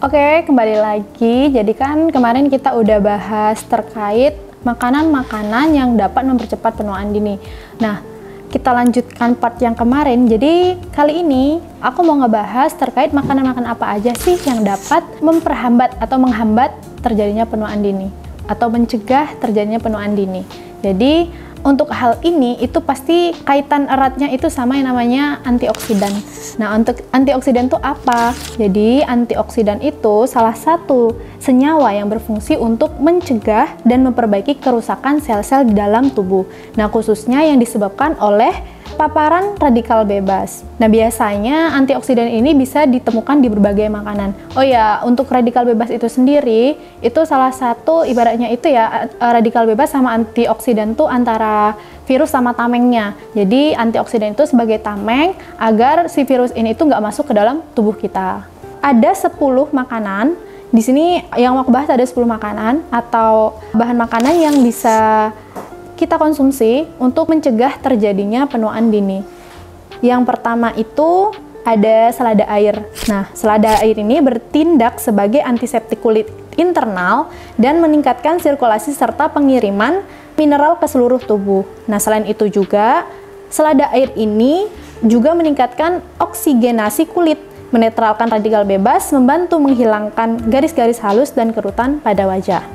Oke, kembali lagi. Jadi kan kemarin kita udah bahas terkait makanan-makanan yang dapat mempercepat penuaan dini. Nah, kita lanjutkan part yang kemarin. Jadi kali ini aku mau ngebahas terkait makanan-makanan apa aja sih yang dapat memperhambat atau menghambat terjadinya penuaan dini atau mencegah terjadinya penuaan dini. Jadi untuk hal ini itu pasti kaitan eratnya itu sama yang namanya antioksidan. Nah, untuk antioksidan itu apa? Jadi antioksidan itu salah satu senyawa yang berfungsi untuk mencegah dan memperbaiki kerusakan sel-sel di dalam tubuh. Nah, khususnya yang disebabkan oleh paparan radikal bebas. Nah, biasanya antioksidan ini bisa ditemukan di berbagai makanan. Oh ya, untuk radikal bebas itu sendiri, itu salah satu ibaratnya itu ya, radikal bebas sama antioksidan tuh antara virus sama tamengnya. Jadi antioksidan itu sebagai tameng agar si virus ini tuh nggak masuk ke dalam tubuh kita. Ada 10 makanan. Di sini yang mau aku bahas ada 10 makanan atau bahan makanan yang bisa kita konsumsi untuk mencegah terjadinya penuaan dini. Yang pertama itu ada selada air. Nah, selada air ini bertindak sebagai antiseptik kulit internal dan meningkatkan sirkulasi serta pengiriman mineral ke seluruh tubuh. Nah, selain itu juga selada air ini juga meningkatkan oksigenasi kulit, menetralkan radikal bebas, membantu menghilangkan garis-garis halus dan kerutan pada wajah.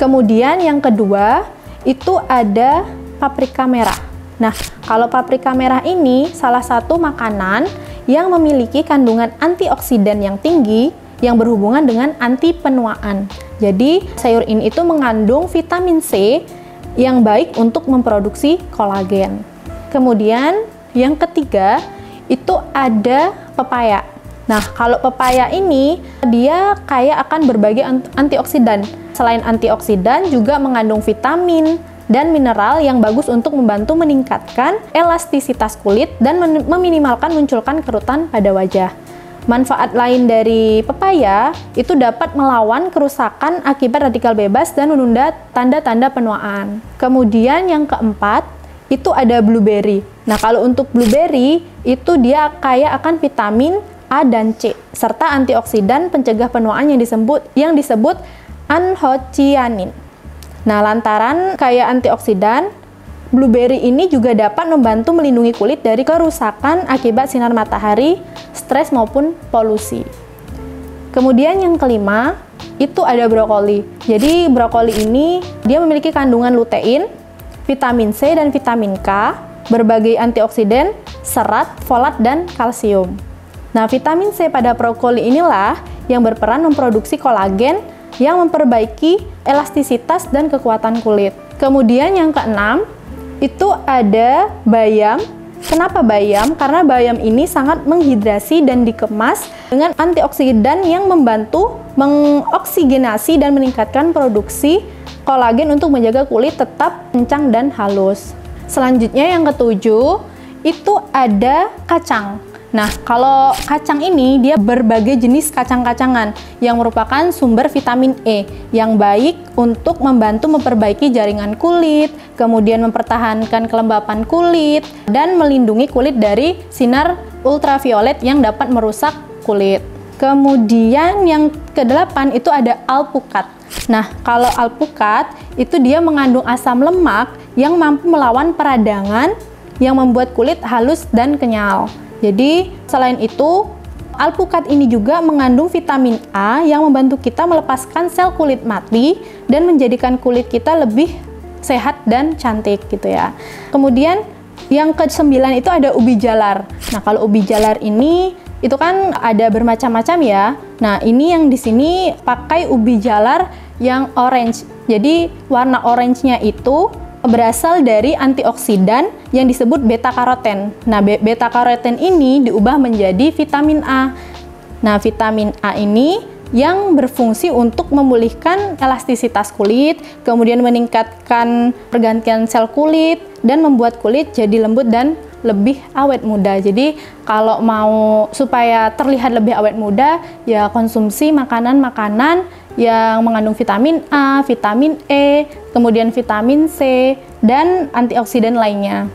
Kemudian yang kedua itu ada paprika merah. Nah, kalau paprika merah ini salah satu makanan yang memiliki kandungan antioksidan yang tinggi yang berhubungan dengan anti penuaan. Jadi, sayur ini itu mengandung vitamin C yang baik untuk memproduksi kolagen. Kemudian, yang ketiga itu ada pepaya. Nah, kalau pepaya ini dia kaya akan berbagai antioksidan. Selain antioksidan juga mengandung vitamin dan mineral yang bagus untuk membantu meningkatkan elastisitas kulit dan meminimalkan munculkan kerutan pada wajah. Manfaat lain dari pepaya itu dapat melawan kerusakan akibat radikal bebas dan menunda tanda-tanda penuaan. Kemudian yang keempat itu ada blueberry. Nah, kalau untuk blueberry itu dia kaya akan vitamin A dan C serta antioksidan pencegah penuaan yang disebut anthocyanin. Nah, lantaran kaya antioksidan, blueberry ini juga dapat membantu melindungi kulit dari kerusakan akibat sinar matahari, stres maupun polusi. Kemudian yang kelima, itu ada brokoli. Jadi brokoli ini dia memiliki kandungan lutein, vitamin C dan vitamin K, berbagai antioksidan, serat, folat dan kalsium. Nah, vitamin C pada brokoli inilah yang berperan memproduksi kolagen yang memperbaiki elastisitas dan kekuatan kulit. Kemudian yang keenam, itu ada bayam. Kenapa bayam? Karena bayam ini sangat menghidrasi dan dikemas dengan antioksidan yang membantu mengoksigenasi dan meningkatkan produksi kolagen untuk menjaga kulit tetap kencang dan halus. Selanjutnya yang ketujuh, itu ada kacang. Nah, kalau kacang ini dia berbagai jenis kacang-kacangan yang merupakan sumber vitamin E yang baik untuk membantu memperbaiki jaringan kulit, kemudian mempertahankan kelembapan kulit, dan melindungi kulit dari sinar ultraviolet yang dapat merusak kulit. Kemudian yang kedelapan itu ada alpukat. Nah, kalau alpukat itu dia mengandung asam lemak yang mampu melawan peradangan yang membuat kulit halus dan kenyal. Jadi, selain itu, alpukat ini juga mengandung vitamin A yang membantu kita melepaskan sel kulit mati dan menjadikan kulit kita lebih sehat dan cantik gitu ya. Kemudian, yang ke-9 itu ada ubi jalar. Nah, kalau ubi jalar ini itu kan ada bermacam-macam ya. Nah, ini yang di sini pakai ubi jalar yang orange. Jadi, warna orange-nya itu berasal dari antioksidan yang disebut beta-karoten. Nah, beta-karoten ini diubah menjadi vitamin A. Nah, vitamin A ini yang berfungsi untuk memulihkan elastisitas kulit, kemudian meningkatkan pergantian sel kulit, dan membuat kulit jadi lembut dan lebih awet muda. Jadi, kalau mau supaya terlihat lebih awet muda, ya konsumsi makanan-makanan yang mengandung vitamin A, vitamin E, kemudian vitamin C, dan antioksidan lainnya.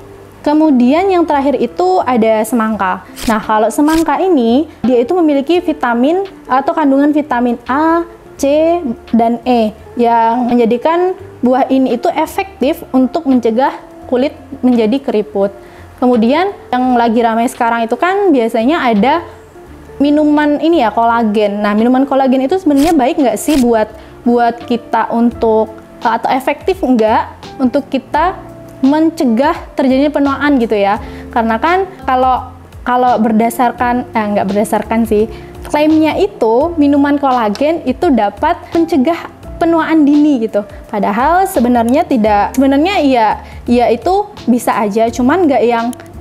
Kemudian yang terakhir itu ada semangka. Nah, kalau semangka ini dia itu memiliki vitamin atau kandungan vitamin A, C, dan E yang menjadikan buah ini itu efektif untuk mencegah kulit menjadi keriput. Kemudian yang lagi ramai sekarang itu kan biasanya ada minuman ini ya, kolagen. Nah, minuman kolagen itu sebenarnya baik nggak sih buat kita untuk, atau efektif nggak untuk kita mencegah terjadinya penuaan gitu ya? Karena kan kalau berdasarkan, nggak berdasarkan sih, klaimnya itu minuman kolagen itu dapat mencegah penuaan dini gitu. Padahal sebenarnya tidak, sebenarnya iya itu bisa aja, cuman nggak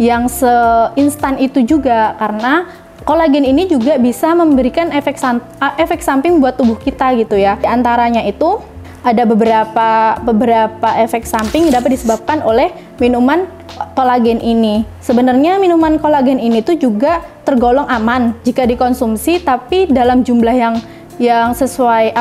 yang seinstan itu juga, karena kolagen ini juga bisa memberikan efek samping buat tubuh kita gitu ya. Di antaranya itu ada beberapa efek samping yang dapat disebabkan oleh minuman kolagen ini. Sebenarnya minuman kolagen ini tuh juga tergolong aman jika dikonsumsi, tapi dalam jumlah yang sesuai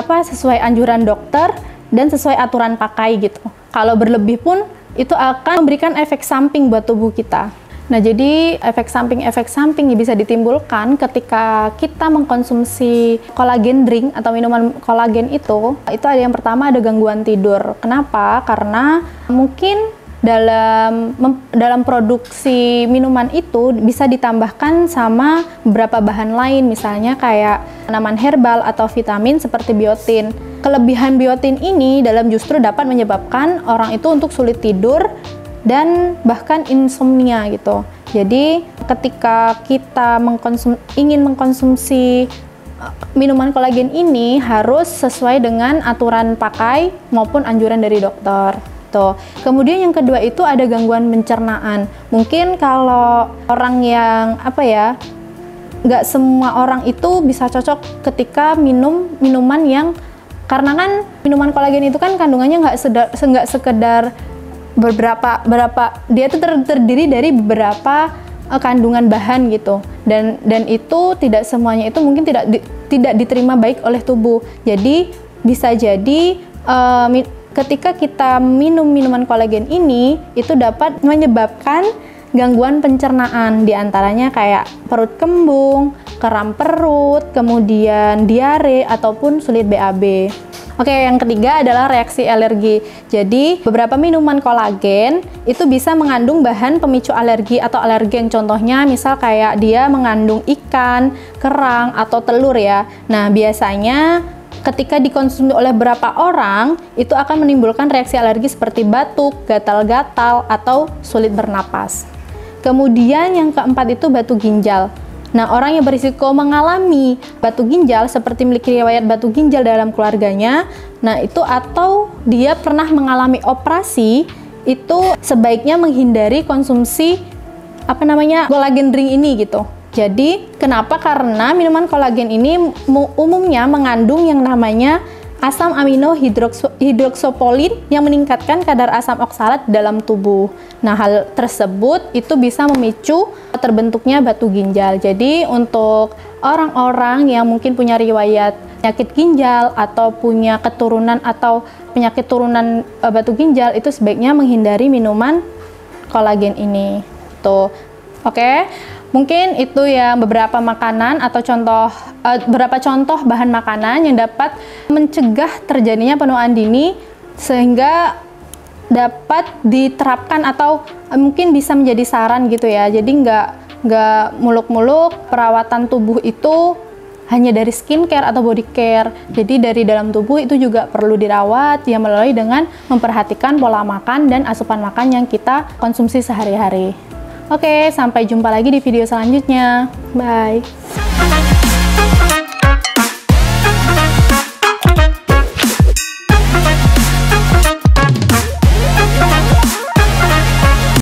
anjuran dokter dan sesuai aturan pakai gitu. Kalau berlebih pun itu akan memberikan efek samping buat tubuh kita. Nah, jadi efek samping yang bisa ditimbulkan ketika kita mengkonsumsi kolagen drink atau minuman kolagen itu ada yang pertama, ada gangguan tidur. Kenapa? Karena mungkin dalam produksi minuman itu bisa ditambahkan sama beberapa bahan lain, misalnya kayak tanaman herbal atau vitamin seperti biotin. Kelebihan biotin ini justru dapat menyebabkan orang itu untuk sulit tidur dan bahkan insomnia gitu. Jadi ketika kita ingin mengkonsumsi minuman kolagen ini harus sesuai dengan aturan pakai maupun anjuran dari dokter. Tuh. Kemudian yang kedua itu ada gangguan pencernaan. Mungkin kalau orang yang nggak semua orang itu bisa cocok ketika minum minuman yang, karena kan minuman kolagen itu kan kandungannya nggak sekedar beberapa dia itu terdiri dari beberapa kandungan bahan gitu, dan itu tidak semuanya itu mungkin tidak diterima baik oleh tubuh. Jadi bisa jadi ketika kita minum minuman kolagen ini itu dapat menyebabkan gangguan pencernaan, diantaranya kayak perut kembung, kram perut, kemudian diare ataupun sulit BAB. Oke, yang ketiga adalah reaksi alergi. Jadi, beberapa minuman kolagen itu bisa mengandung bahan pemicu alergi atau alergen. Contohnya, misal kayak dia mengandung ikan, kerang, atau telur ya. Nah, biasanya ketika dikonsumsi oleh beberapa orang, itu akan menimbulkan reaksi alergi seperti batuk, gatal-gatal, atau sulit bernapas. Kemudian yang keempat itu batu ginjal. Nah, orang yang berisiko mengalami batu ginjal seperti memiliki riwayat batu ginjal dalam keluarganya, nah itu atau dia pernah mengalami operasi, itu sebaiknya menghindari konsumsi kolagen drink ini gitu. Jadi, kenapa? Karena minuman kolagen ini umumnya mengandung yang namanya asam amino hidroksopolin yang meningkatkan kadar asam oksalat dalam tubuh. Nah, hal tersebut itu bisa memicu terbentuknya batu ginjal. Jadi, untuk orang-orang yang mungkin punya riwayat penyakit ginjal atau punya keturunan atau penyakit turunan batu ginjal, itu sebaiknya menghindari minuman kolagen ini. Tuh. Oke. Mungkin itu ya beberapa makanan atau beberapa contoh bahan makanan yang dapat mencegah terjadinya penuaan dini sehingga dapat diterapkan atau mungkin bisa menjadi saran gitu ya. Jadi nggak muluk-muluk perawatan tubuh itu hanya dari skincare atau body care. Jadi dari dalam tubuh itu juga perlu dirawat ya melalui dengan memperhatikan pola makan dan asupan makan yang kita konsumsi sehari-hari. Oke, sampai jumpa lagi di video selanjutnya. Bye.